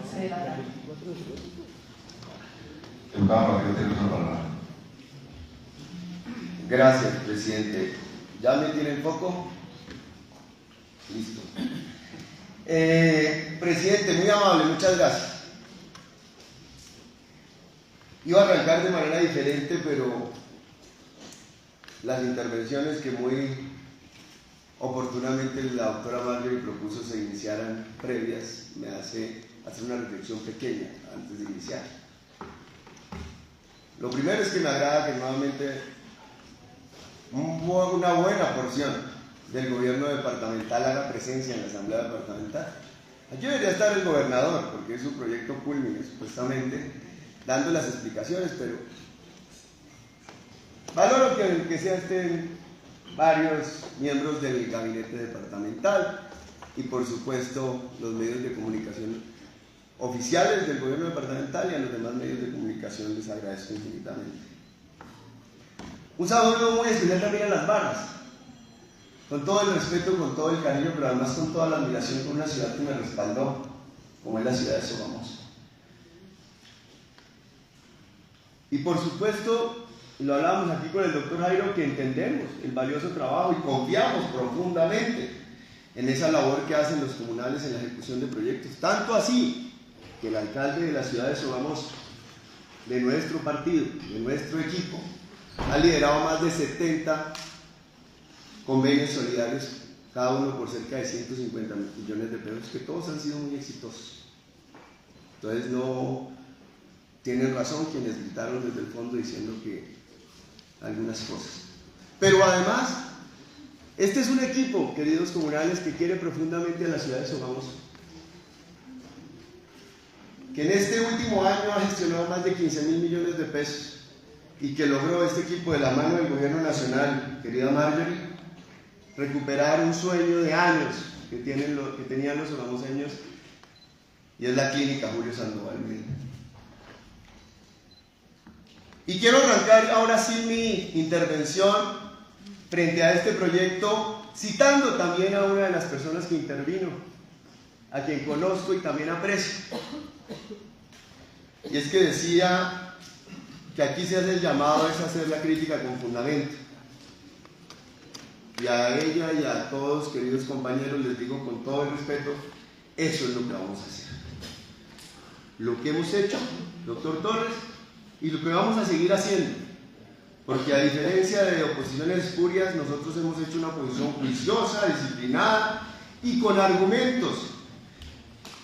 11 de la tarde. Gracias, presidente. ¿Ya me tienen foco? Listo. Presidente, muy amable, muchas gracias. Iba a arrancar de manera diferente, pero las intervenciones que muy oportunamente la doctora Marjorie propuso se iniciaran previas me hace hacer una reflexión pequeña antes de iniciar. Lo primero es que me agrada que nuevamente una buena porción del gobierno departamental haga presencia en la asamblea departamental. Aquí debería estar el gobernador, porque es su proyecto culmine, supuestamente, dando las explicaciones, pero valoro que estén varios miembros del gabinete departamental y, por supuesto, los medios de comunicación oficiales del gobierno departamental, y a los demás medios de comunicación les agradezco infinitamente. Un saludo muy especial también a las barras, con todo el respeto, con todo el cariño, pero además con toda la admiración por una ciudad que me respaldó, como es la ciudad de Sogamoso. Y por supuesto, lo hablábamos aquí con el doctor Jairo, que entendemos el valioso trabajo y confiamos profundamente en esa labor que hacen los comunales en la ejecución de proyectos, tanto así que el alcalde de la ciudad de Sogamoso, de nuestro partido, de nuestro equipo, ha liderado más de 70 convenios solidarios, cada uno por cerca de 150 millones de pesos, que todos han sido muy exitosos. Entonces no tienen razón quienes gritaron desde el fondo diciendo que algunas cosas. Pero además, este es un equipo, queridos comunales, que quiere profundamente a la ciudad de Sogamoso, que en este último año ha gestionado más de 15.000 millones de pesos y que logró este equipo, de la mano del gobierno nacional, querida Marjorie, recuperar un sueño de años que tenían los sogamoseños, y es la clínica Julio Sandoval Medina. Y quiero arrancar ahora sí mi intervención frente a este proyecto, citando también a una de las personas que intervino, a quien conozco y también aprecio. Y es que decía que aquí se hace el llamado es hacer la crítica con fundamento. Y a ella y a todos, queridos compañeros, les digo con todo el respeto, eso es lo que vamos a hacer. Lo que hemos hecho, doctor Torres, y lo que vamos a seguir haciendo. Porque a diferencia de oposiciones espurias, nosotros hemos hecho una oposición juiciosa, disciplinada y con argumentos.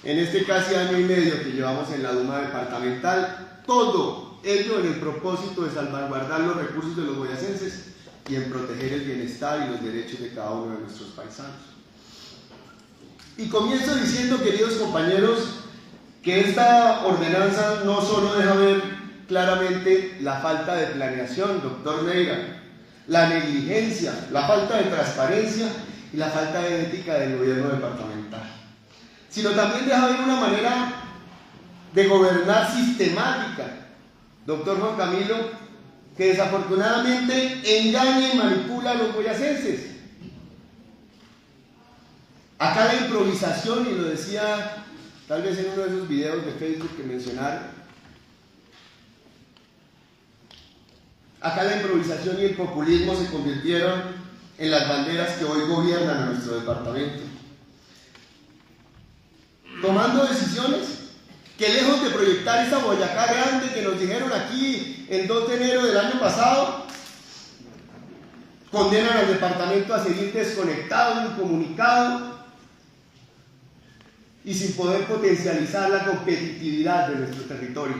En este casi año y medio que llevamos en la Duma departamental, todo ello en el propósito de salvaguardar los recursos de los boyacenses y en proteger el bienestar y los derechos de cada uno de nuestros paisanos. Y comienzo diciendo, queridos compañeros, que esta ordenanza no solo deja ver claramente la falta de planeación, doctor Neira, la negligencia, la falta de transparencia y la falta de ética del gobierno departamental, sino también deja ver una manera de gobernar sistemática, doctor Juan Camilo, que desafortunadamente engaña y manipula a los boyacenses. Acá la improvisación, y lo decía tal vez en uno de esos videos de Facebook que mencionaron, acá la improvisación y el populismo se convirtieron en las banderas que hoy gobiernan a nuestro departamento, tomando decisiones que, lejos de proyectar esa Boyacá grande que nos dijeron aquí el 2 de enero del año pasado, condenan al departamento a seguir desconectado, incomunicado y sin poder potencializar la competitividad de nuestro territorio.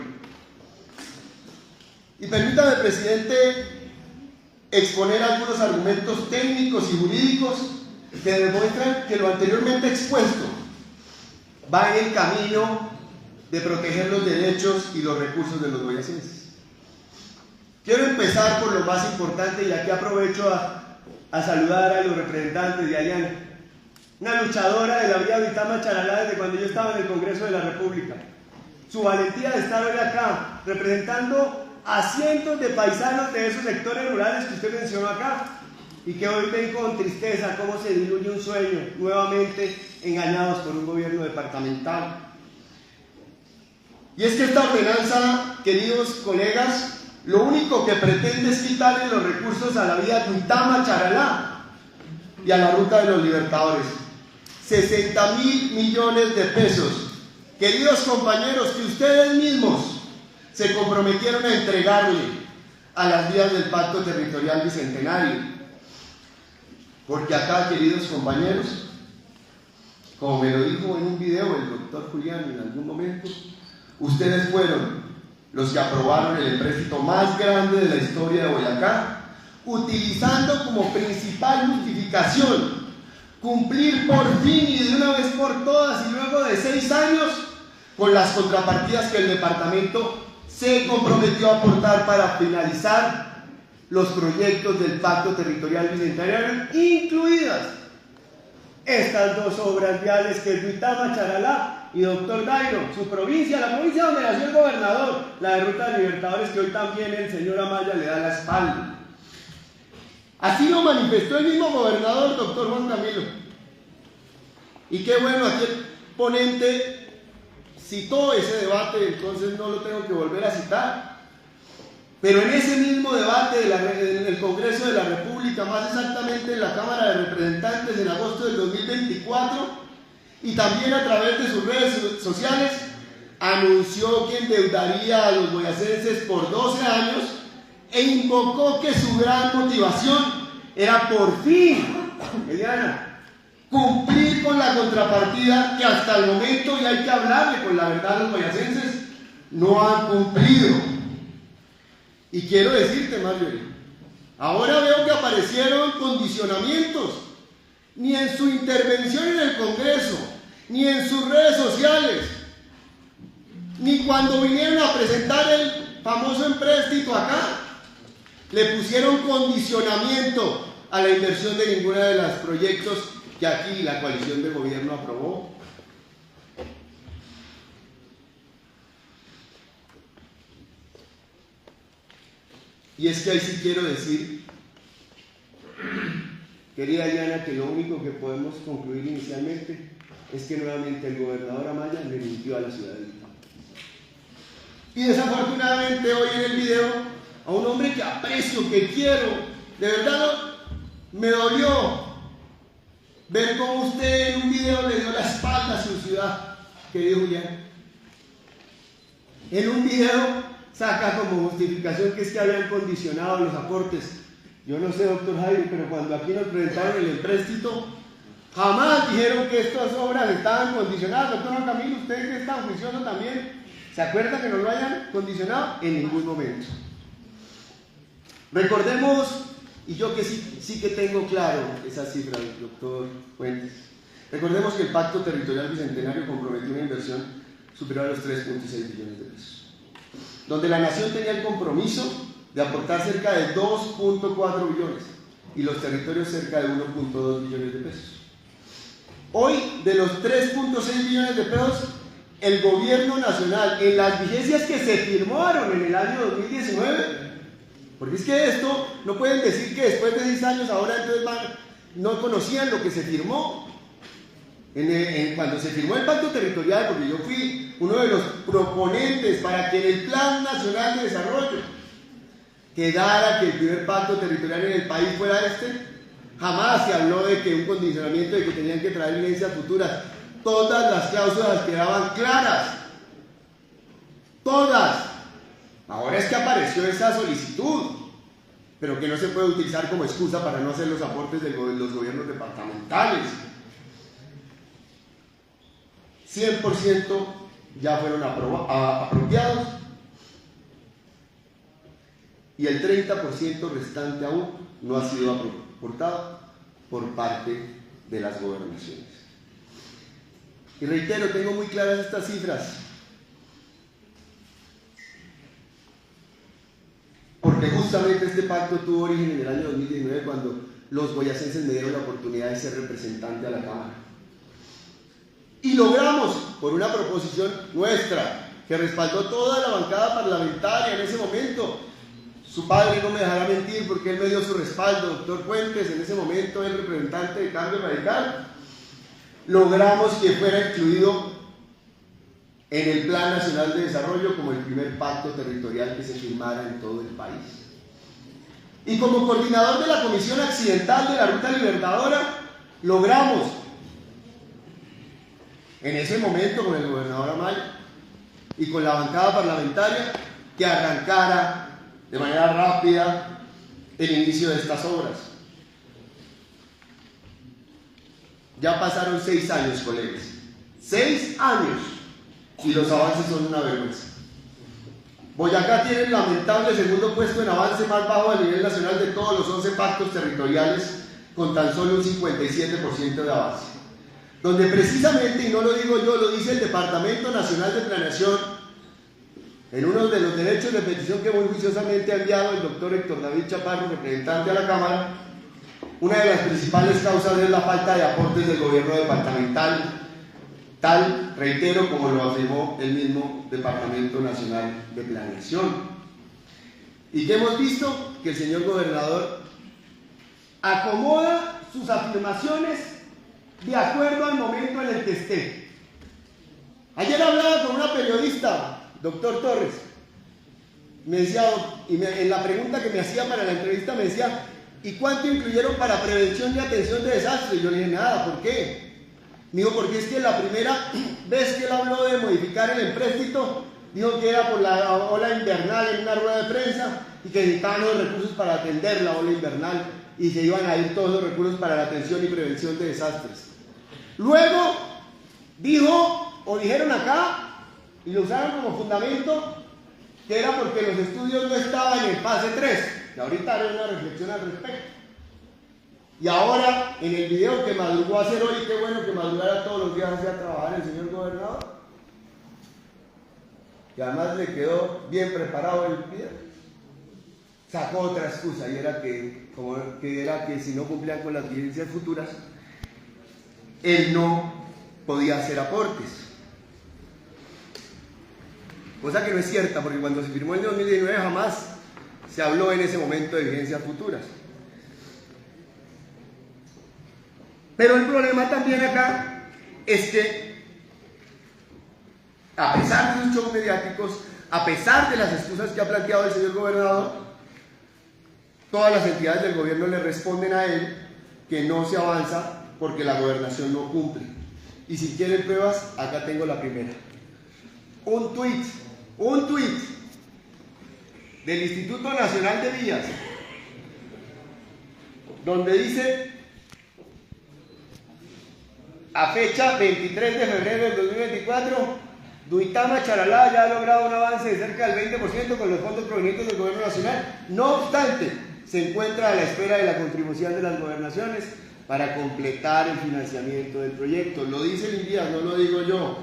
Y permítame, presidente, exponer algunos argumentos técnicos y jurídicos que demuestran que lo anteriormente expuesto va en el camino de proteger los derechos y los recursos de los boyacenses. Quiero empezar por lo más importante, y aquí aprovecho a saludar a los representantes de Ayana, una luchadora de la vía Vitama Charalá desde cuando yo estaba en el Congreso de la República. Su valentía de estar hoy acá, representando a cientos de paisanos de esos sectores rurales que usted mencionó acá, y que hoy ven con tristeza cómo se diluye un sueño, nuevamente engañados por un gobierno departamental. Y es que esta ordenanza, queridos colegas, lo único que pretende es quitarle los recursos a la vía Duitama Charalá y a la ruta de los Libertadores. 60.000 millones de pesos. Queridos compañeros, que ustedes mismos se comprometieron a entregarle a las vías del Pacto Territorial Bicentenario. Porque acá, queridos compañeros, como me lo dijo en un video el doctor Julián en algún momento, ustedes fueron los que aprobaron el empréstito más grande de la historia de Boyacá, utilizando como principal justificación cumplir por fin y de una vez por todas y luego de 6 años con las contrapartidas que el departamento se comprometió a aportar para finalizar los proyectos del Pacto Territorial Bicentenario, incluidas estas 2 obras viales que es Duitama Charalá y Doctor Dairo, su provincia, la provincia donde nació el gobernador, la de Ruta de Libertadores, que hoy también el señor Amaya le da la espalda. Así lo manifestó el mismo gobernador, doctor Juan Camilo. Y qué bueno, aquí el ponente citó ese debate, entonces no lo tengo que volver a citar. Pero en ese mismo debate en el Congreso de la República, más exactamente en la Cámara de Representantes en agosto del 2024, y también a través de sus redes sociales, anunció que endeudaría a los boyacenses por 12 años e invocó que su gran motivación era por fin, Eliana, cumplir con la contrapartida que hasta el momento, y hay que hablarle con la verdad a los boyacenses, no han cumplido. Y quiero decirte, Marjorie, ahora veo que aparecieron condicionamientos, ni en su intervención en el Congreso, ni en sus redes sociales, ni cuando vinieron a presentar el famoso empréstito acá, le pusieron condicionamiento a la inversión de ninguno de los proyectos que aquí la coalición de gobierno aprobó. Y es que ahí sí quiero decir, querida Diana, que lo único que podemos concluir inicialmente es que nuevamente el gobernador Amaya le mintió a la ciudadanía. Y desafortunadamente hoy en el video, a un hombre que aprecio, que quiero, de verdad me dolió ver cómo usted en un video le dio la espalda a su ciudad, querido Julián. En un video saca como justificación que es que habían condicionado los aportes. Yo no sé, doctor Jairo, pero cuando aquí nos presentaron el empréstito, jamás dijeron que estas obras estaban condicionadas. Doctor Juan Camilo, usted que es tan juicioso también, ¿se acuerda que no lo hayan condicionado? En ningún momento. Recordemos, y yo que sí que tengo claro esa cifra, doctor Fuentes, recordemos que el Pacto Territorial Bicentenario comprometió una inversión superior a los 3.6 billones de pesos, donde la nación tenía el compromiso de aportar cerca de 2.4 billones y los territorios cerca de 1.2 billones de pesos. Hoy, de los 3.6 billones de pesos, el gobierno nacional, en las vigencias que se firmaron en el año 2019, porque es que esto, no pueden decir que después de 6 años ahora entonces no conocían lo que se firmó. Cuando se firmó el Pacto Territorial, porque yo fui uno de los proponentes para que en el Plan Nacional de Desarrollo quedara que el primer pacto territorial en el país fuera este, jamás se habló de que un condicionamiento de que tenían que traer licencias futuras. Todas las cláusulas quedaban claras. Todas. Ahora es que apareció esa solicitud, pero que no se puede utilizar como excusa para no hacer los aportes de los gobiernos departamentales. 100% ya fueron apropiados y el 30% restante aún no ha sido aportado por parte de las gobernaciones. Y reitero, tengo muy claras estas cifras, porque justamente este pacto tuvo origen en el año 2019 cuando los boyacenses me dieron la oportunidad de ser representante a la Cámara. Y logramos, por una proposición nuestra, que respaldó toda la bancada parlamentaria en ese momento. Su padre no me dejará mentir porque él me dio su respaldo, doctor Fuentes, en ese momento el representante de Cambio Radical. Logramos que fuera incluido en el Plan Nacional de Desarrollo como el primer pacto territorial que se firmara en todo el país. Y como coordinador de la Comisión Accidental de la Ruta Libertadora, logramos, en ese momento con el gobernador Amaya y con la bancada parlamentaria, que arrancara de manera rápida el inicio de estas obras. Ya pasaron 6 años, colegas. 6 años. Y los avances son una vergüenza. Boyacá tiene el lamentable segundo puesto en avance más bajo a nivel nacional de todos los 11 pactos territoriales, con tan solo un 57% de avance. Donde precisamente, y no lo digo yo, lo dice el Departamento Nacional de Planeación, en uno de los derechos de petición que muy juiciosamente ha enviado el doctor Héctor David Chaparro, representante a la Cámara, una de las principales causas es la falta de aportes del gobierno departamental, tal, reitero, como lo afirmó el mismo Departamento Nacional de Planeación. ¿Y qué hemos visto? Que el señor gobernador acomoda sus afirmaciones de acuerdo al momento en el que esté. Ayer hablaba con una periodista, doctor Torres, me decía, en la pregunta que me hacía para la entrevista me decía, ¿y cuánto incluyeron para prevención y atención de desastres? Y yo le dije, nada, ¿por qué? Me dijo, porque es que la primera vez que él habló de modificar el empréstito, dijo que era por la ola invernal en una rueda de prensa y que necesitaban los recursos para atender la ola invernal y se iban a ir todos los recursos para la atención y prevención de desastres. Luego dijo, o dijeron acá, y lo usaron como fundamento, que era porque los estudios no estaban en fase 3. Y ahorita haré una reflexión al respecto. Y ahora, en el video que madrugó a hacer hoy, qué bueno que madrugara todos los días hacia trabajar el señor gobernador. Y además le quedó bien preparado el video. Sacó otra excusa, y era que si no cumplían con las vigencias futuras, él no podía hacer aportes. Cosa que no es cierta, porque cuando se firmó el 2019 jamás se habló en ese momento de vigencias futuras. Pero el problema también acá es que, a pesar de los shows mediáticos, a pesar de las excusas que ha planteado el señor gobernador, todas las entidades del gobierno le responden a él que no se avanza porque la gobernación no cumple. Y si quieren pruebas, acá tengo la primera. Un tuit del Instituto Nacional de Vías, donde dice, a fecha 23 de febrero del 2024, Duitama Charalá ya ha logrado un avance de cerca del 20% con los fondos provenientes del gobierno nacional. No obstante, se encuentra a la espera de la contribución de las gobernaciones para completar el financiamiento del proyecto. Lo dice el INVIAS, no lo digo yo.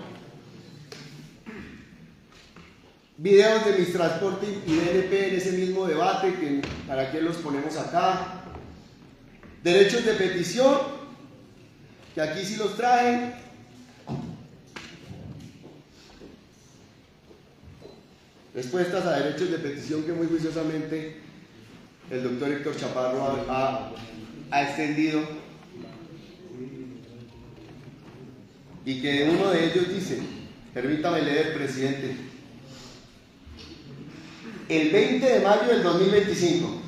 Videos de Mistransporte y DNP en ese mismo debate, que para qué los ponemos acá. Derechos de petición, que aquí sí los traje. Respuestas a derechos de petición que muy juiciosamente el doctor Héctor Chaparro ha extendido, y que uno de ellos dice, permítame leer, presidente, el 20 de mayo del 2025,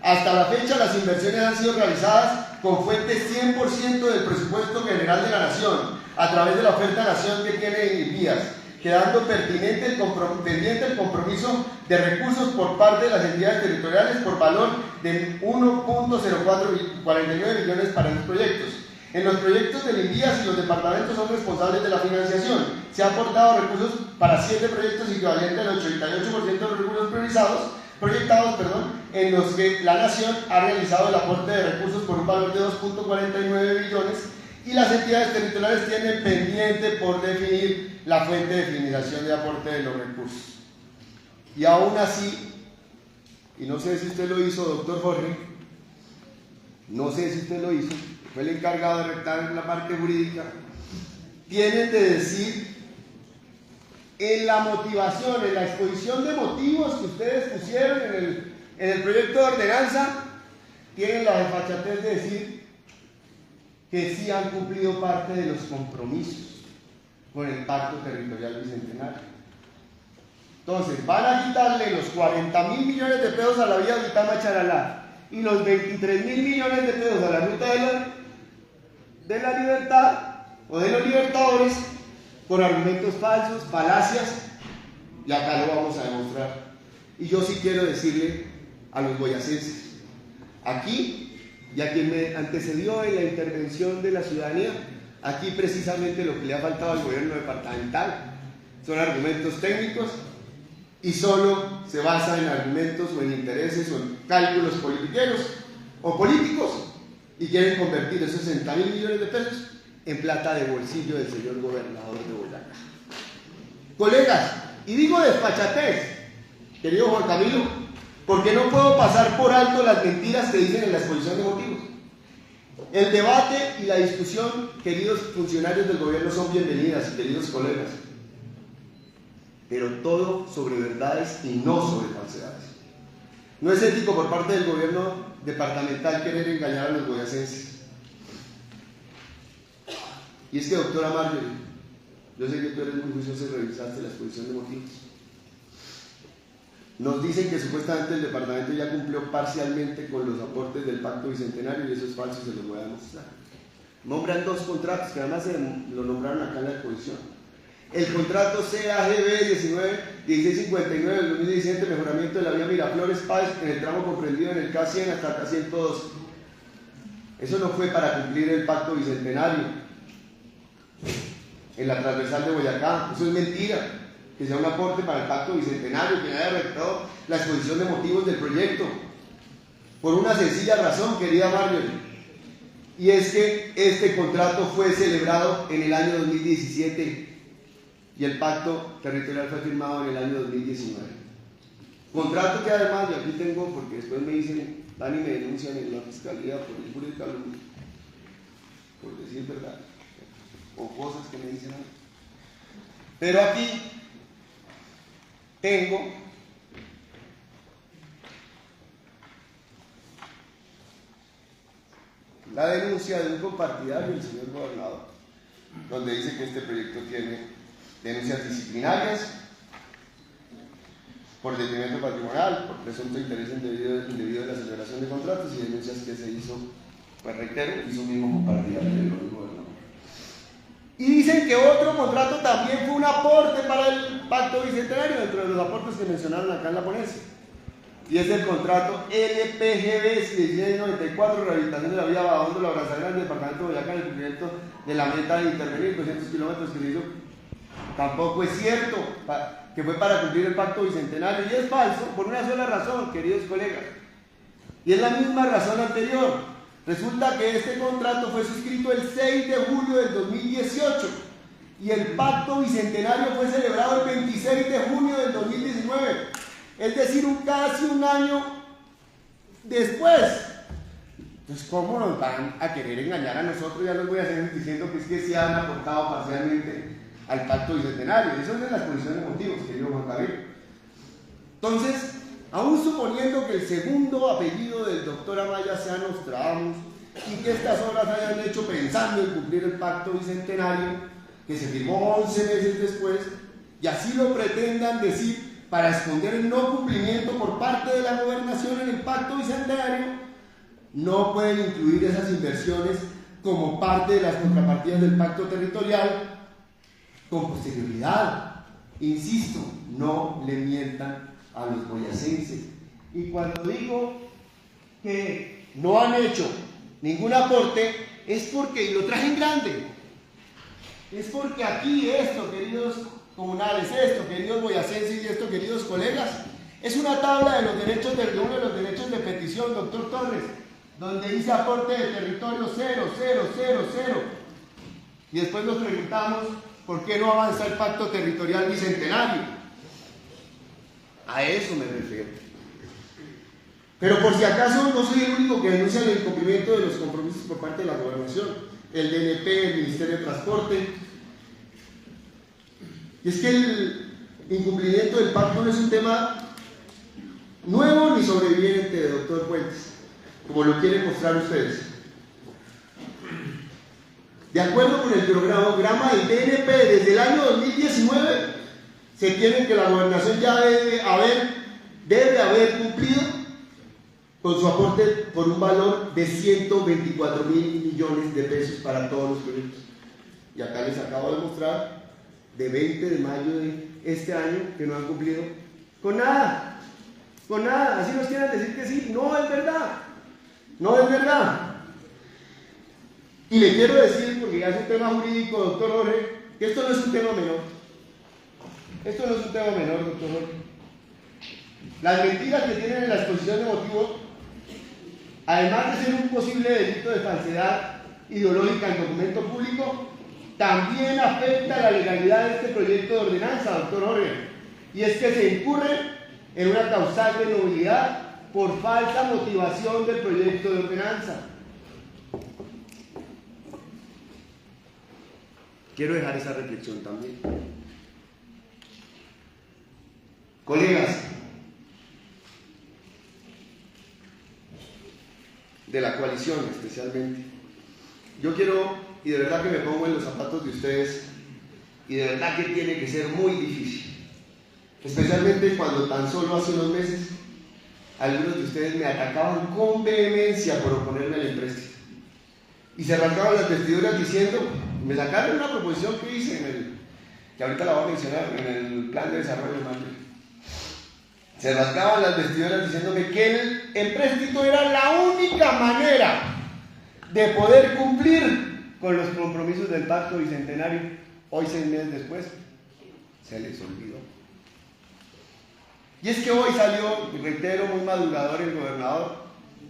hasta la fecha las inversiones han sido realizadas con fuente 100% del presupuesto general de la Nación, a través de la oferta Nación que tiene INVIAS, quedando pendiente el compromiso de recursos por parte de las entidades territoriales por valor de 1.0449 millones para los proyectos. En los proyectos del INVIAS y los departamentos son responsables de la financiación. Se han aportado recursos para 7 proyectos equivalentes al 88% de los recursos proyectados, en los que la Nación ha realizado el aporte de recursos por un valor de 2.49 billones y las entidades territoriales tienen pendiente por definir la fuente de financiación de aporte de los recursos. Y aún así, y no sé si usted lo hizo, doctor Jorge, no sé si usted lo hizo, fue el encargado de redactar la parte jurídica, tienen de decir en la motivación, en la exposición de motivos que ustedes pusieron en el proyecto de ordenanza, tienen la desfachatez de decir que sí han cumplido parte de los compromisos. con el Pacto Territorial Bicentenario. Entonces, van a quitarle los 40.000 millones de pesos a la vía Duitama-Charalá y los 23.000 millones de pesos a la ruta de la libertad o de los libertadores por argumentos falsos, falacias, y acá lo vamos a demostrar. Y yo sí quiero decirle a los boyacenses, aquí, y a quien me antecedió en la intervención de la ciudadanía, aquí precisamente lo que le ha faltado al gobierno departamental son argumentos técnicos y solo se basa en argumentos o en intereses o en cálculos politiqueros o políticos y quieren convertir esos 60.000 millones de pesos en plata de bolsillo del señor gobernador de Boyacá. Colegas, y digo desfachatez, querido Juan Camilo, porque no puedo pasar por alto las mentiras que dicen en la exposición de motivos. El debate y la discusión, queridos funcionarios del gobierno, son bienvenidas, queridos colegas, pero todo sobre verdades y no sobre falsedades. No es ético por parte del gobierno departamental querer engañar a los boyacenses. Y es que, doctora Marjorie, yo sé que tú eres muy juiciosa y revisaste la exposición de motivos. Nos dicen que supuestamente el departamento ya cumplió parcialmente con los aportes del Pacto Bicentenario y eso es falso, se los voy a demostrar. Nombran dos contratos que además lo nombraron acá en la exposición. El contrato CAGB 1659 del 2017, mejoramiento de la vía Miraflores-Páez en el tramo comprendido en el K100 hasta K102. Eso no fue para cumplir el Pacto Bicentenario en la transversal de Boyacá. Eso es mentira, que sea un aporte para el Pacto Bicentenario, que haya redactado la exposición de motivos del proyecto, por una sencilla razón, querida Marjorie, y es que este contrato fue celebrado en el año 2017 y el Pacto Territorial fue firmado en el año 2019. Contrato que además, y aquí tengo, porque después me dicen, Dani, me denuncian en la fiscalía por injuria y calumnia, por decir verdad, o cosas que me dicen a mí. Pero aquí tengo la denuncia de un compartidario del señor gobernador, donde dice que este proyecto tiene denuncias disciplinarias por detrimento patrimonial, por presunto interés indebido de la celebración de contratos y denuncias que se hizo, pues reitero, hizo un mismo compartidario del gobernador. Y dicen que otro contrato también fue un aporte para el Pacto Bicentenario, dentro de los aportes que mencionaron acá en la ponencia. Y es el contrato LPGB 1694, rehabilitación de la vía Bajondo, la Brazalera del departamento de Boyacá, en el cumplimiento de la meta de intervenir 200 kilómetros que se hizo. Tampoco es cierto que fue para cumplir el Pacto Bicentenario, y es falso por una sola razón, queridos colegas. Y es la misma razón anterior. Resulta que este contrato fue suscrito el 6 de julio del 2018 y el Pacto Bicentenario fue celebrado el 26 de junio del 2019, es decir, casi un año después. Entonces, ¿cómo nos van a querer engañar a nosotros? Ya los voy a seguir diciendo que es que sí han aportado parcialmente al Pacto Bicentenario. Eso es de la exposición de motivos, querido Juan Javier. Entonces, aún suponiendo que el segundo apellido del doctor Amaya sea Nostradamus y que estas obras hayan hecho pensando en cumplir el Pacto Bicentenario, que se firmó 11 meses después, y así lo pretendan decir para esconder el no cumplimiento por parte de la gobernación en el Pacto Bicentenario, no pueden incluir esas inversiones como parte de las contrapartidas del Pacto Territorial con posterioridad. Insisto, no le mientan a los boyacenses. Y cuando digo que no han hecho ningún aporte, es porque, y lo traje en grande, es porque aquí esto, queridos comunales, esto, queridos boyacenses, y esto, queridos colegas, es una tabla de los derechos de uno de los derechos de petición, doctor Torres, donde dice aporte de territorio 0, 0, 0, 0. Y después nos preguntamos por qué no avanza el Pacto Territorial Bicentenario. A eso me refiero. Pero por si acaso no soy el único que denuncia el incumplimiento de los compromisos por parte de la gobernación, el DNP, el Ministerio de Transporte. Y es que el incumplimiento del pacto no es un tema nuevo ni sobreviviente, doctor Fuentes, como lo quieren mostrar ustedes. De acuerdo con el programa del DNP, desde el año 2019 se tiene que la gobernación ya debe haber cumplido con su aporte por un valor de 124.000 millones de pesos para todos los proyectos. Y acá les acabo de mostrar de 20 de mayo de este año que no han cumplido con nada, así nos quieran decir que sí, no es verdad. Y le quiero decir, porque ya es un tema jurídico, doctor Jorge, que esto no es un tema menor. Doctor Jorge. Las mentiras que tienen en la exposición de motivos, además de ser un posible delito de falsedad ideológica en documento público, también afecta la legalidad de este proyecto de ordenanza, doctor Jorge. Y es que se incurre en una causal de nulidad por falsa motivación del proyecto de ordenanza. Quiero dejar esa reflexión también. Colegas de la coalición especialmente, yo quiero, y de verdad que me pongo en los zapatos de ustedes, y de verdad que tiene que ser muy difícil, especialmente cuando tan solo hace unos meses algunos de ustedes me atacaban con vehemencia por oponerme al empréstito y se arrancaban las vestiduras diciendo, me sacaron una proposición que hice que ahorita la voy a mencionar, en el plan de desarrollo de Madrid. Se rasgaban las vestiduras diciéndome que el empréstito era la única manera de poder cumplir con los compromisos del pacto bicentenario. Hoy, 6 meses después, se les olvidó. Y es que hoy salió, reitero, muy madrugador el gobernador.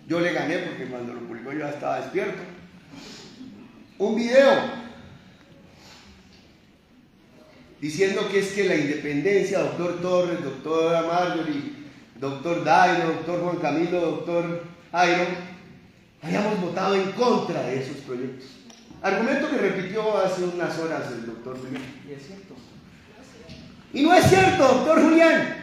Yo le gané porque cuando lo publicó yo ya estaba despierto. Un video diciendo que es que la independencia, doctor Torres, doctora Marjorie, doctor Dairo, doctor Juan Camilo, doctor Jairo, hayamos votado en contra de esos proyectos. Argumento que repitió hace unas horas el doctor Julián. Y es cierto. Y no es cierto, doctor Julián.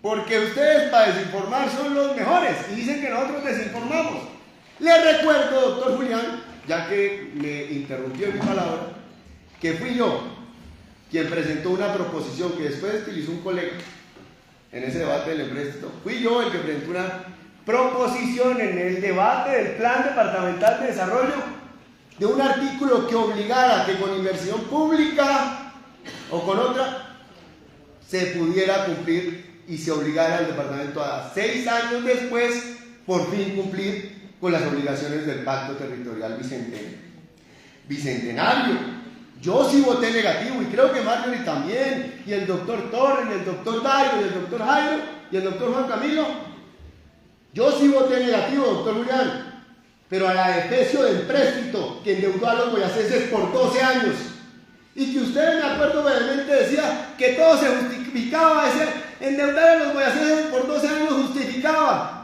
Porque ustedes para desinformar son los mejores y dicen que nosotros desinformamos. Les recuerdo, doctor Julián, ya que me interrumpió en mi palabra, que fui yo quien presentó una proposición que después utilizó un colega en ese debate del empréstito. Fui yo el que presentó una proposición en el debate del Plan Departamental de Desarrollo de un artículo que obligara que con inversión pública o con otra se pudiera cumplir y se obligara al departamento a 6 años después por fin cumplir con las obligaciones del Pacto Territorial Bicentenario. Yo sí voté negativo y creo que Marjorie también, y el doctor Torres, y el doctor Dairo, y el doctor Jairo, y el doctor Juan Camilo. Yo sí voté negativo, doctor Julián, pero a la especie del empréstito que endeudó a los boyacenses por 12 años y que usted, me acuerdo brevemente, decía que todo se justificaba, ese endeudar a los boyacenses por 12 años se justificaba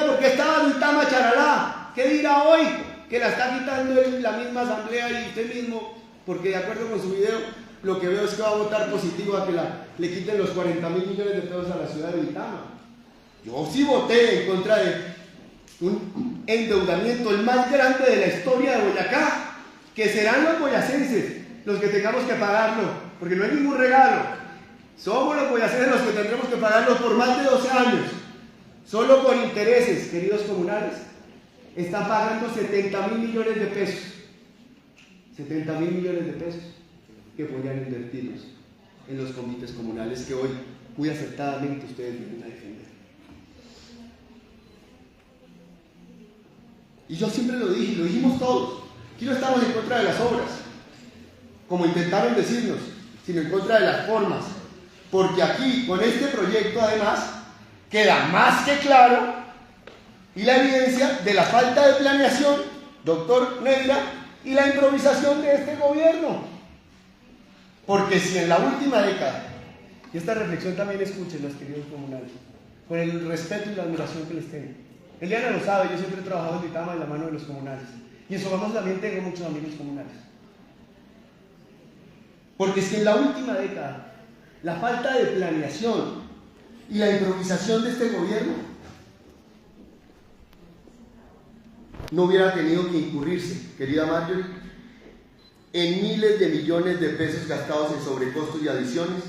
porque estaba Duitama Charalá. ¿Qué dirá hoy? Que la está quitando en la misma asamblea y usted mismo, porque de acuerdo con su video, lo que veo es que va a votar positivo a que le quiten los 40.000 millones de pesos a la ciudad de Duitama. Yo sí voté en contra de un endeudamiento, el más grande de la historia de Boyacá, que serán los boyacenses los que tengamos que pagarlo, porque no hay ningún regalo. Somos los boyacenses los que tendremos que pagarlo por más de 12 años. Solo con intereses, queridos comunales, están pagando 70.000 millones de pesos. 70.000 millones de pesos que podrían invertirlos en los comités comunales que hoy muy acertadamente ustedes vienen a defender. Y yo siempre lo dije, lo dijimos todos. Aquí no estamos en contra de las obras, como intentaron decirnos, sino en contra de las formas. Porque aquí, con este proyecto, además, queda más que claro y la evidencia de la falta de planeación, doctor Neira, y la improvisación de este gobierno. Porque si en la última década, y esta reflexión también escuchen los queridos comunales, con el respeto y la admiración que les tengo. Eliana lo sabe, yo siempre he trabajado en Duitama en la mano de los comunales. Y en Sogamoso también tengo muchos amigos comunales. Porque si en la última década, la falta de planeación y la improvisación de este gobierno no hubiera tenido que incurrirse, querida Marjorie, en miles de millones de pesos gastados en sobrecostos y adiciones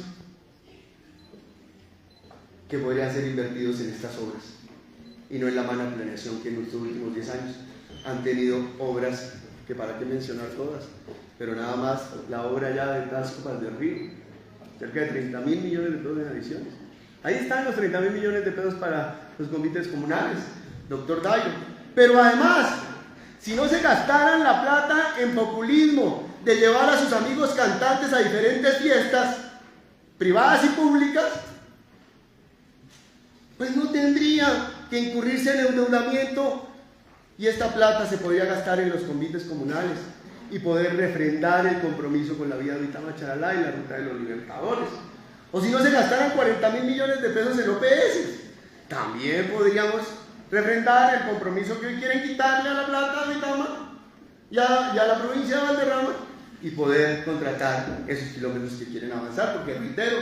que podrían ser invertidos en estas obras y no en la mala planeación que en nuestros últimos 10 años han tenido obras que para qué mencionar todas, pero nada más la obra ya de Tascopas del Río, cerca de 30.000 millones de pesos en adiciones. Ahí están los 30.000 millones de pesos para los comités comunales, doctor Dayo. Pero además, si no se gastaran la plata en populismo de llevar a sus amigos cantantes a diferentes fiestas, privadas y públicas, pues no tendría que incurrirse en endeudamiento y esta plata se podría gastar en los comités comunales y poder refrendar el compromiso con la vía de Uitama-Charalá y la ruta de los Libertadores. O si no se gastaran 40.000 millones de pesos en OPS, también podríamos refrendar el compromiso que hoy quieren quitarle a la plata de Uitama y a la provincia de Valderrama y poder contratar esos kilómetros que quieren avanzar, porque reitero,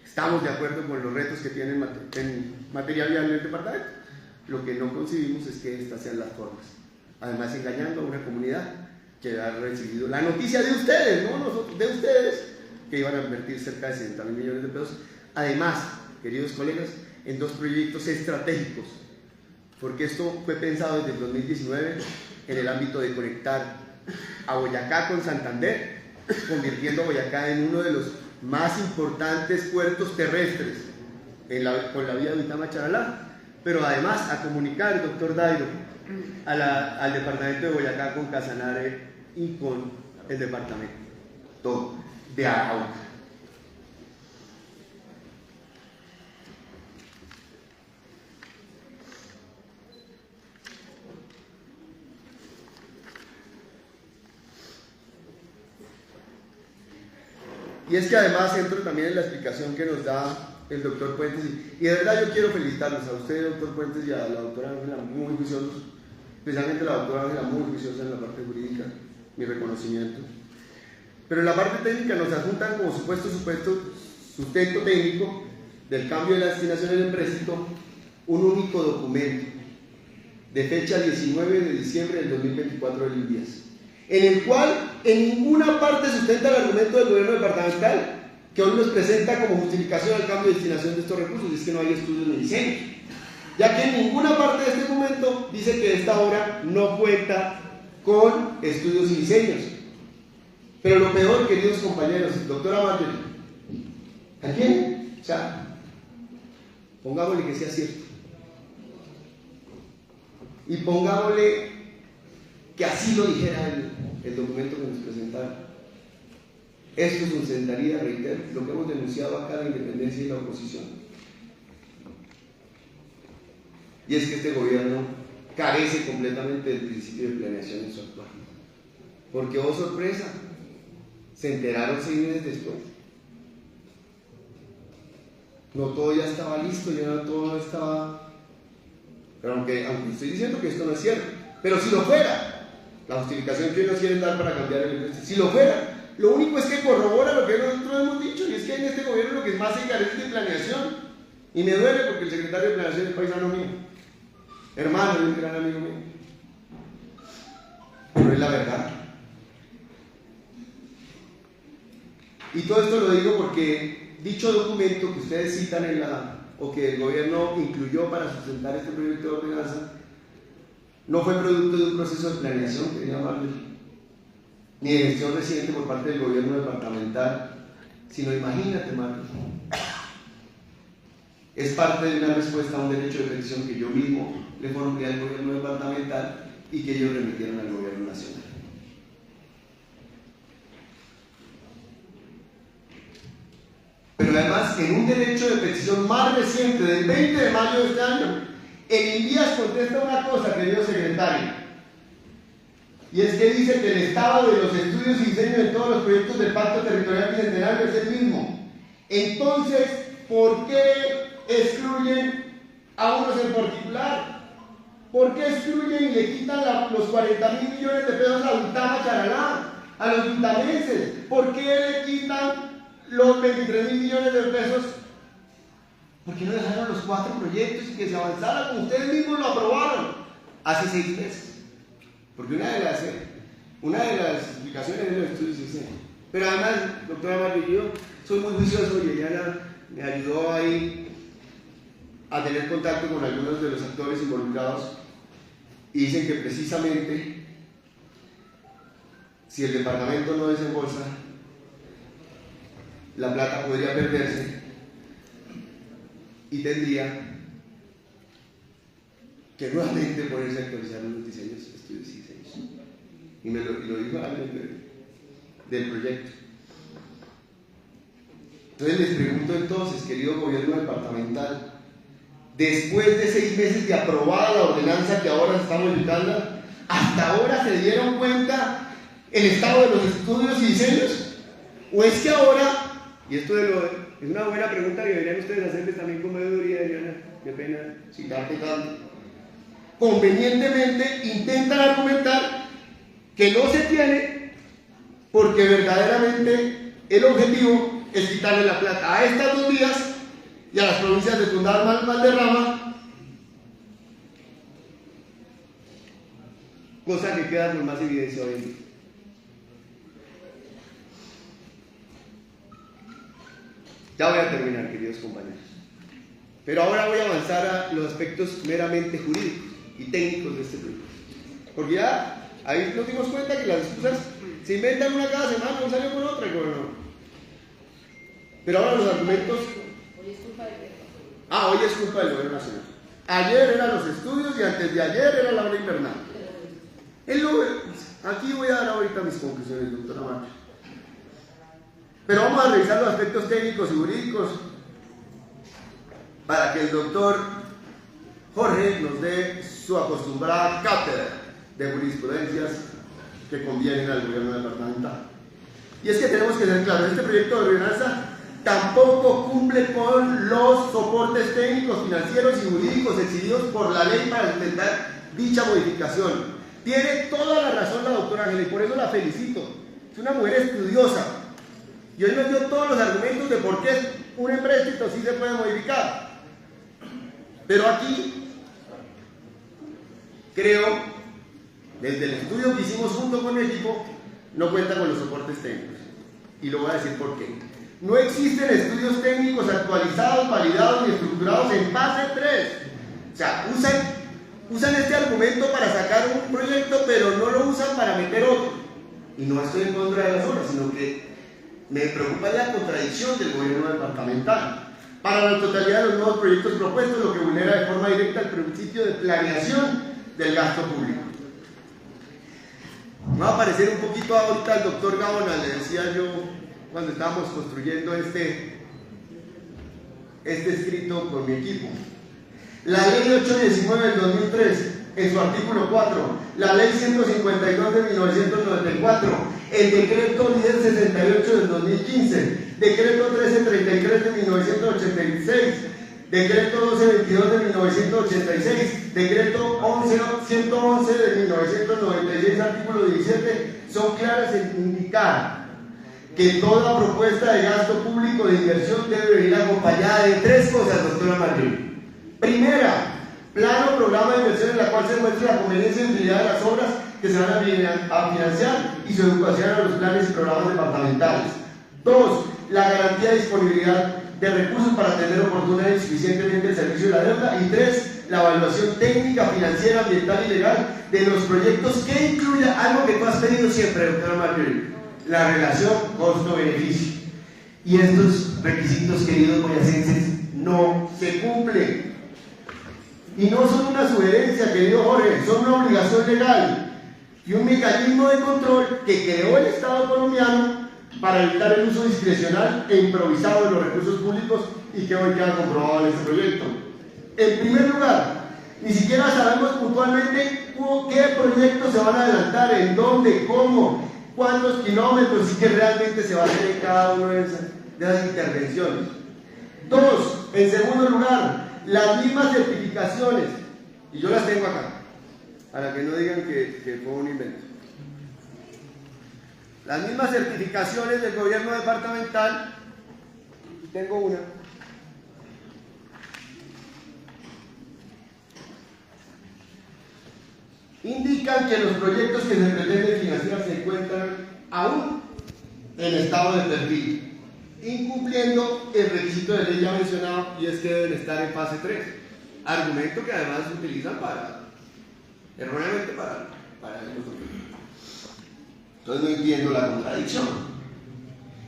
estamos de acuerdo con los retos que tienen en materia vial en el departamento. Lo que no concebimos es que estas sean las formas. Además, engañando a una comunidad que ha recibido la noticia de ustedes, no nosotros, de ustedes, que iban a invertir cerca de 60.000 millones de pesos. Además, queridos colegas, en 2 proyectos estratégicos, porque esto fue pensado desde el 2019 en el ámbito de conectar a Boyacá con Santander, convirtiendo a Boyacá en uno de los más importantes puertos terrestres con la vía de Uitama-Charalá, pero además a comunicar, doctor Dairo, al departamento de Boyacá con Casanare y con el departamento de Arauca. Y es que además entro también en la explicación que nos da el doctor Puentes, y de verdad yo quiero felicitarlos a usted, doctor Puentes, y a la doctora Ángela, muy juiciosos, especialmente la doctora Ángela, muy juiciosa en la parte jurídica, mi reconocimiento. Pero en la parte técnica nos adjuntan como supuesto sustento técnico del cambio de la destinación del empréstito un único documento de fecha 19 de diciembre del 2024 del INVIAS, en el cual en ninguna parte sustenta el argumento del gobierno departamental que hoy nos presenta como justificación al cambio de destinación de estos recursos, y es que no hay estudios ni diseños, ya que en ninguna parte de este documento dice que esta obra no cuenta con estudios y diseños. Pero lo peor, queridos compañeros, doctora Marjorie, ¿a quién? O sea, pongámosle que sea cierto. Y pongámosle que así lo dijera el documento que nos presentaron. Esto sustentaría, reitero, lo que hemos denunciado acá, la independencia y la oposición. Y es que este gobierno carece completamente del principio de planeación en su actuar. Porque, oh sorpresa, se enteraron 6 meses después. No todo ya estaba listo, ya no todo estaba... Pero aunque estoy diciendo que esto no es cierto, pero si lo fuera, la justificación que hoy nos quieren dar para cambiar el impuesto, si lo fuera, lo único es que corrobora lo que nosotros hemos dicho, y es que en este gobierno lo que más se carece es de planeación. Y me duele porque el secretario de Planeación es paisano mío, hermano de un gran amigo mío. Pero es la verdad. Y todo esto lo digo porque dicho documento que ustedes citan o que el gobierno incluyó para sustentar este proyecto de ordenanza, no fue producto de un proceso de planeación, quería llamarle, ni de gestión reciente por parte del gobierno departamental, sino, imagínate, Marcos, es parte de una respuesta a un derecho de petición que yo mismo le formulé al gobierno departamental y que ellos remitieron al gobierno nacional. Pero además, en un derecho de petición más reciente, del 20 de mayo de este año, el INVIAS contesta una cosa, querido secretario, y es que dice que el estado de los estudios y diseños de todos los proyectos del Pacto Territorial Bicentenario es el mismo. Entonces, ¿por qué excluyen a unos en particular? ¿Por qué excluyen y le quitan los 40.000 millones de pesos a Uitama-Charalá, a los uitamenses? ¿Por qué le quitan los 23.000 millones de pesos? ¿Por qué no dejaron los 4 proyectos y que se avanzara como ustedes mismos lo aprobaron? hace 6 meses. Porque una de las explicaciones de los estudios es esa. Pero además, doctora Mario, yo soy muy juicioso y Eliana me ayudó ahí a tener contacto con algunos de los actores involucrados y dicen que precisamente si el departamento no desembolsa, la plata podría perderse y tendría que nuevamente ponerse a actualizar los diseños, estudios y diseños. Y lo dijo alguien del proyecto. Entonces les pregunto entonces, querido gobierno departamental, después de 6 meses de aprobada la ordenanza que ahora se está modificando, ¿hasta ahora se dieron cuenta el estado de los estudios y diseños? ¿O es que ahora, y esto es una buena pregunta que deberían ustedes hacerles también con veeduría, Eliana, qué pena citarte tanto, convenientemente intentan argumentar que no se tiene porque verdaderamente el objetivo es quitarle la plata a estas 2 vías y a las provincias de Tundar, Valderrama, cosa que queda con más evidencia hoy en día. Ya voy a terminar, queridos compañeros. Pero ahora voy a avanzar a los aspectos meramente jurídicos y técnicos de este proyecto. Porque ya ahí nos dimos cuenta que las excusas se inventan una cada semana, no salió con otra, ¿no? Pero ahora los argumentos... Hoy es culpa del gobierno. Hoy es culpa del gobierno nacional. Ayer eran los estudios y antes de ayer era la hora invernal. Aquí voy a dar ahorita mis conclusiones, doctora Marta. Pero vamos a revisar los aspectos técnicos y jurídicos para que el doctor Jorge nos dé su acostumbrada cátedra de jurisprudencias que convienen al gobierno departamental. Y es que tenemos que ser claros, este proyecto de ordenanza tampoco cumple con los soportes técnicos, financieros y jurídicos exigidos por la ley para intentar dicha modificación. Tiene toda la razón la doctora Ángela y por eso la felicito. Es una mujer estudiosa y hoy nos dio todos los argumentos de por qué un empréstito sí se puede modificar. Pero aquí creo, desde el estudio que hicimos junto con mi equipo, no cuenta con los soportes técnicos. Y lo voy a decir por qué. No existen estudios técnicos actualizados, validados y estructurados en fase 3. O sea, usan este argumento para sacar un proyecto, pero no lo usan para meter otro. Y no estoy en contra de las obras, sino que me preocupa la contradicción del gobierno departamental. Para la totalidad de los nuevos proyectos propuestos, lo que vulnera de forma directa el principio de planeación del gasto público. Me va a parecer un poquito ahorita el doctor Gaona, le decía yo cuando estábamos construyendo este escrito con mi equipo. La ley 819 del 2003, en su artículo 4, la ley 152 de 1994, el decreto 1068 del 2015, decreto 1333 de 1986, decreto 1222 de 1986, decreto 111 de 1996, artículo 17, son claras en indicar que toda propuesta de gasto público de inversión debe venir acompañada de 3 cosas, doctora Martín. Primera, plano o programa de inversión en la cual se muestre la conveniencia y utilidad de las obras que se van a financiar y su educación a los planes y programas departamentales. 2, la garantía de disponibilidad de recursos para atender oportuna y suficientemente el servicio de la deuda. Y 3, la evaluación técnica, financiera, ambiental y legal de los proyectos que incluya algo que tú has pedido siempre, doctora Marjorie, la relación costo-beneficio. Y estos requisitos, queridos boyacenses, no se cumplen. Y no son una sugerencia, querido Jorge, son una obligación legal y un mecanismo de control que creó el Estado colombiano para evitar el uso discrecional e improvisado de los recursos públicos y que hoy queda comprobado en este proyecto. En primer lugar, ni siquiera sabemos puntualmente qué proyectos se van a adelantar, en dónde, cómo, cuántos kilómetros y qué realmente se va a hacer en cada una de esas intervenciones. 2, en segundo lugar, las mismas certificaciones, y yo las tengo acá, para que no digan que fue un invento. Las mismas certificaciones del gobierno departamental, tengo una, indican que los proyectos que se pretenden financiar se encuentran aún en estado de perfil, incumpliendo el requisito de ley ya mencionado, y es que deben estar en fase 3, argumento que además se utilizan erróneamente para el otro. Entonces no entiendo la contradicción.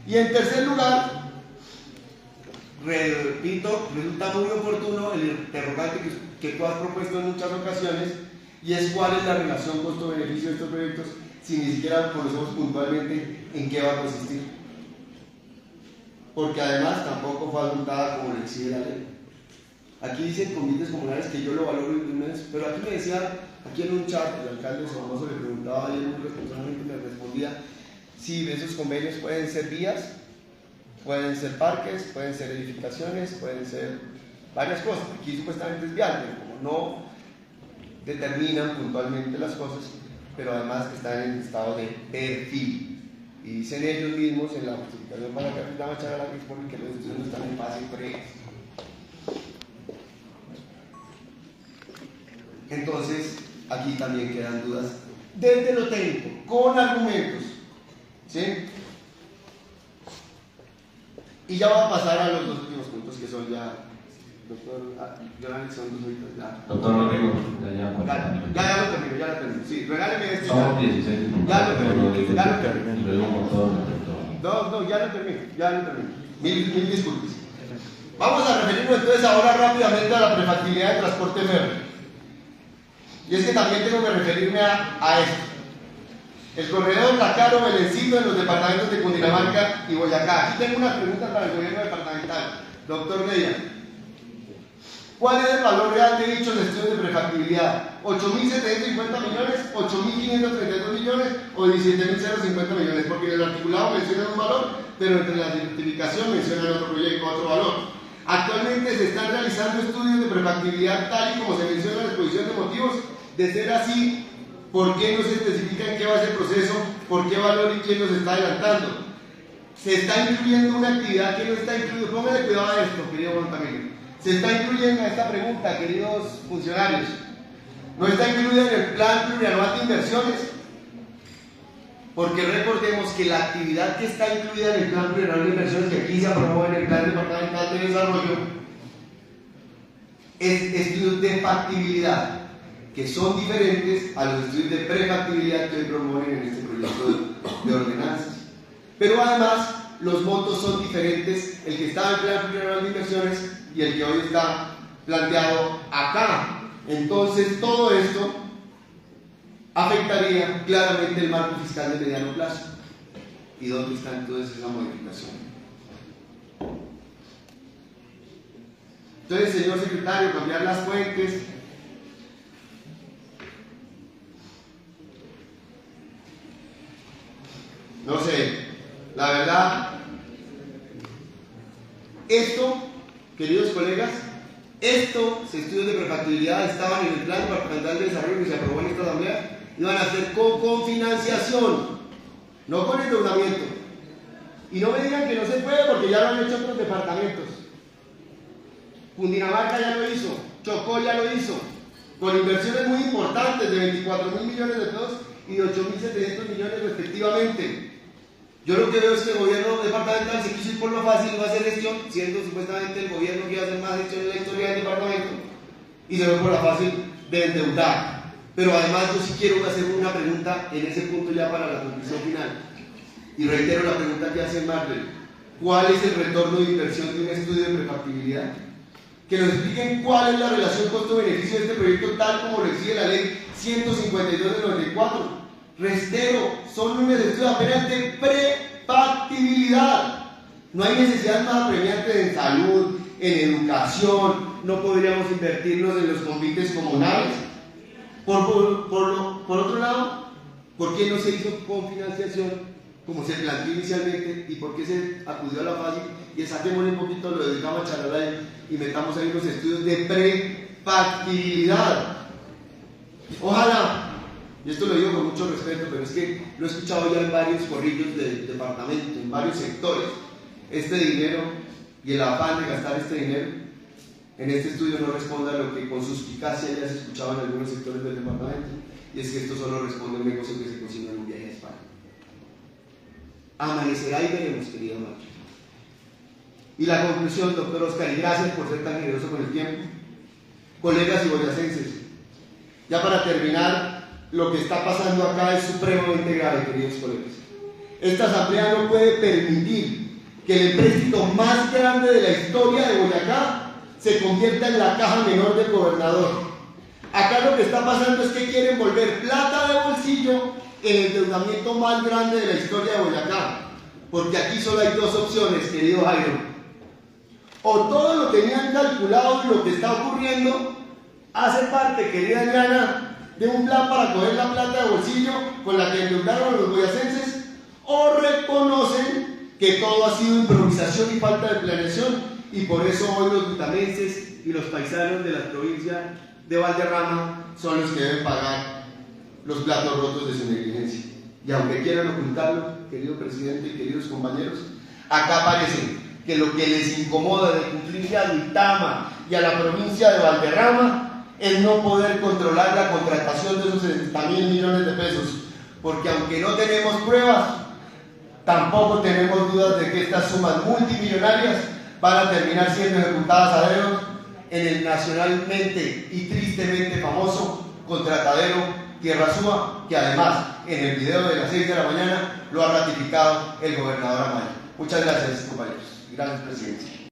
Y en tercer lugar, repito, resulta muy oportuno el interrogante que tú has propuesto en muchas ocasiones, y es cuál es la relación costo-beneficio de estos proyectos, si ni siquiera conocemos puntualmente en qué va a consistir. Porque además tampoco fue adoptada como lo exige la ley. Aquí dicen convenios comunales que yo lo valoro de una vez, pero aquí me decía, aquí en un chat, el alcalde Somoso le preguntaba y él responsablemente me respondía si esos convenios pueden ser vías, pueden ser parques, pueden ser edificaciones, pueden ser varias cosas. Aquí supuestamente es vial, pero como no determinan puntualmente las cosas, pero además están en estado de perfil. Y dicen ellos mismos en la justificación para la capitana Charala que es porque los estudios no están en fase 3. Entonces, aquí también quedan dudas desde lo técnico, con argumentos. ¿Sí? Y ya va a pasar a los dos últimos puntos que son ya, doctor, son dos ahorita ya. Doctor Rodrigo, ya lo termino. Sí, regáleme este. Somos 16 minutos. Ya lo termino. Luego con todo No, ya lo termino. Mil disculpas. Vamos a referirnos entonces ahora rápidamente a la prefactibilidad de transporte férreo. Y es que también tengo que referirme a esto. El corredor Lacaro-Belencito en los departamentos de Cundinamarca y Boyacá. Aquí tengo una pregunta para el gobierno departamental. Doctor Media, ¿cuál es el valor real de dichos estudios de prefactibilidad? ¿8.750 millones, 8.532 millones o 17.050 millones? Porque en el articulado mencionan un valor, pero entre la certificación mencionan otro proyecto, otro valor. Actualmente se están realizando estudios de prefactibilidad tal y como se menciona en la exposición de motivos. De ser así, ¿por qué no se especifica en qué va a ser el proceso? ¿Por qué valor y quién nos está adelantando? Se está incluyendo una actividad que no está incluida. Póngale cuidado a esto, querido Juan Camilo. Se está incluyendo en esta pregunta, queridos funcionarios. No está incluida en el plan plurianual de inversiones, porque recordemos que la actividad que está incluida en el plan plurianual de inversiones, que aquí se aprobó en el plan departamental de desarrollo, es estudios de factibilidad, que son diferentes a los estudios de prefactibilidad que hoy promueven en este proyecto de ordenanzas. Pero además, los montos son diferentes, el que estaba en el plan plurianual de inversiones y el que hoy está planteado acá. Entonces, todo esto afectaría claramente el marco fiscal de mediano plazo. ¿Y dónde está entonces esa modificación? Entonces, señor secretario, cambiar las fuentes. No sé, la verdad, esto, queridos colegas, estos estudios de prefactibilidad estaban en el plan departamental de desarrollo que se aprobó en esta asamblea, iban a ser con financiación, no con endeudamiento. Y no me digan que no se puede porque ya lo han hecho otros departamentos. Cundinamarca ya lo hizo, Chocó ya lo hizo, con inversiones muy importantes de 24.000 millones de pesos y de 8.700 millones respectivamente. Yo lo que veo es que el gobierno departamental se quiso ir por lo fácil, no hacer gestión, siendo supuestamente el gobierno que iba a hacer más gestión en la historia del departamento, y se ve por la fácil de endeudar. Pero además yo sí quiero hacer una pregunta en ese punto ya para la conclusión final. Y reitero la pregunta que hace Marvel. ¿Cuál es el retorno de inversión de un estudio de prefactibilidad? Que nos expliquen cuál es la relación costo-beneficio de este proyecto tal como lo exige la ley 152 del 94. Restero, son unos estudios apenas de prefactibilidad. No hay necesidad más apremiante en salud, en educación, no podríamos invertirnos en los convites comunales. Por otro lado, ¿por qué no se hizo con financiación como se planteó inicialmente y por qué se acudió a la fácil? Y saquémosle un poquito lo de Gama Charalay y metamos ahí los estudios de prefactibilidad. Ojalá, y esto lo digo con mucho respeto, pero es que lo he escuchado ya en varios corrillos del departamento, en varios sectores, este dinero y el afán de gastar este dinero en este estudio no responde a lo que con suspicacia ya se escuchaba en algunos sectores del departamento. y es que esto solo responde a un negocio que se cocinó en un viaje a España. Amanecerá y veremos, querido Macho. Y la conclusión, doctor Oscar, y gracias por ser tan generoso con el tiempo. Colegas y boyacenses, ya para terminar, lo que está pasando acá es supremamente grave, queridos colegas. Esta asamblea no puede permitir que el empréstito más grande de la historia de Boyacá se convierta en la caja menor del gobernador. Acá lo que está pasando es que quieren volver plata de bolsillo en el endeudamiento más grande de la historia de Boyacá, porque aquí solo hay dos opciones, querido Jairo. O todo lo tenían calculado y lo que está ocurriendo hace parte, querida Adriana, de un plan para coger la plata de bolsillo con la que endeudaron a los boyacenses, o reconocen que todo ha sido improvisación y falta de planeación, y por eso hoy los butamenses y los paisanos de la provincia de Valderrama son los que deben pagar los platos rotos de su negligencia. Y aunque quieran ocultarlo, querido presidente y queridos compañeros, acá parece que lo que les incomoda de cumplirle a Duitama y a la provincia de Valderrama es no poder controlar la contratación de esos 60.000 millones de pesos, porque aunque no tenemos pruebas, tampoco tenemos dudas de que estas sumas multimillonarias van a terminar siendo ejecutadas a dedo en el nacionalmente y tristemente famoso contratadero Tierra Súa, que además en el video de las 6 de la mañana lo ha ratificado el gobernador Amaya. Muchas gracias, compañeros. Gracias, presidente.